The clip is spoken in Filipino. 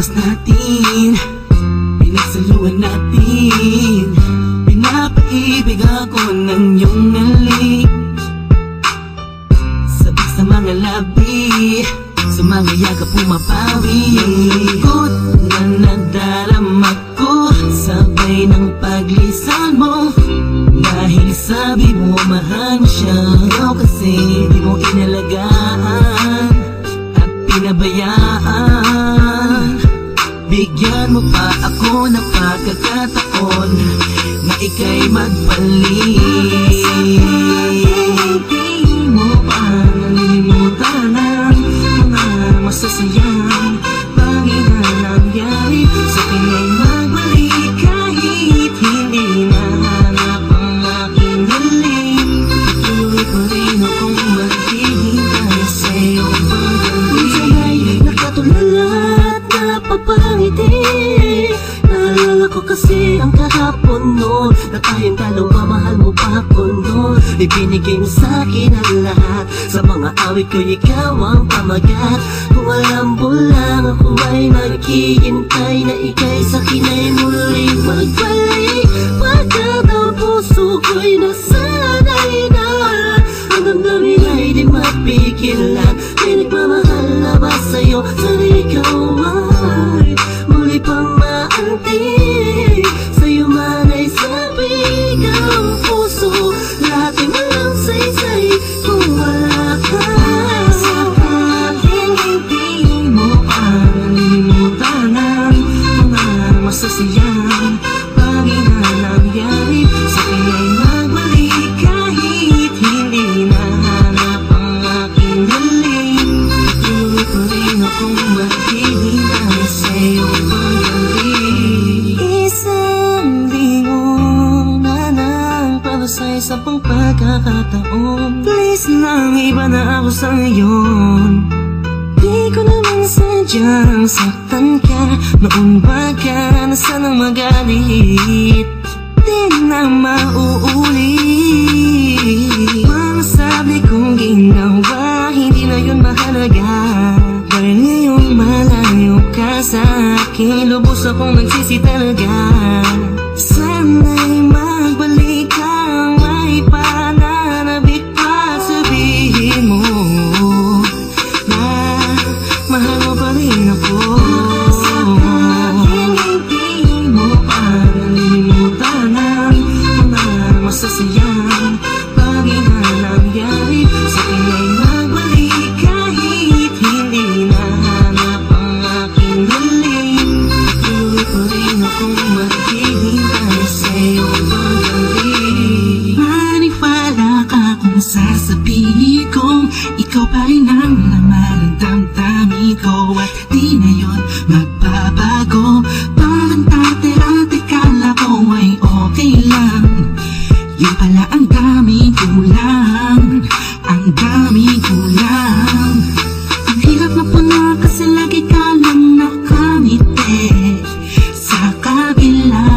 oras natin, pinagsaluhan natin. Pinapaibig ako ng iyong halik, sabik sa mga labi, sa mga yakap pumapawi. Ang lungkot na nadarama ko, sabay ng paglisan mo. Dahil sabi mo mahal mo siya, ikaw kasi di mo inalagaan at pinabayaan. Bigyan mo pa ako ng pagkakataon na ika'y magbalik. Hindi mo pa nalilimutan ang mga masasayang bagay na nangyari sa akin ay magbalik kahit hindi nahanap ang aking galing. Patuloy pa rin akong maghihintay sa iyong pagbalik. Minsan ay nakatulala at napapangiti. Naalala ko kasi ang kahapon noon, na tayong dalawa mahal mo pa ako noon. Ibinigay mo sa'kin ang lahat, sa mga awit ko ikaw ang pamagat. Kung alam mo lang ako ay maghihintay na ika'y sa'kin ay muling magbalik. Pagkat ang puso ko'y nasanay na ang damdamin ay di mapigilan. May nagmamahal na ba sa'yo sa ikaw ay muli pang maantig? Sa'yo man ay sabik ang puso, lahat ay walang saysay kung wala ka. Sakaling hindi mo pa nalilimutan ang mga masasayang bagay na nangyari sa akin ay magbalik kahit hindi nahanap ang aking galing. Patuloy pa rin akong maghihintay sa iyong pagbalik. Isang linggo na nang palusay sa pagkakataon. Please lang, iba na ako sa ngayon. Di ko naman sadyang saktan ka, noon ba ka na sanang magalit? Di na mauulit. Mga sabi kong ginawa, hindi na yun mahalaga. Dahil ngayong malayo ka sa akin, lubos akong nagsisi talaga. Sana'y magbalik ka, may pananabik pa. Sabihin mo na mahal mo pa rin ako. Sakaling hindi mo pa nalilimutan ang mga masasayang bagay na nangyari sa akin ay magbalik kahit hindi nahanap ang aking galing. Patuloy pa rin akong maghihintay sa iyong pagbalik. Maniwala ka kung sasabihin kong ikaw pa rin ang laman ng damdamin ko, at di na yun magbabago. Parang dati-dati kala ko ay okay lang, yun pala ang daming kulang, ang daming kulang. Ang hirap na puna kasi lagi ka lang nakangiti sa kabila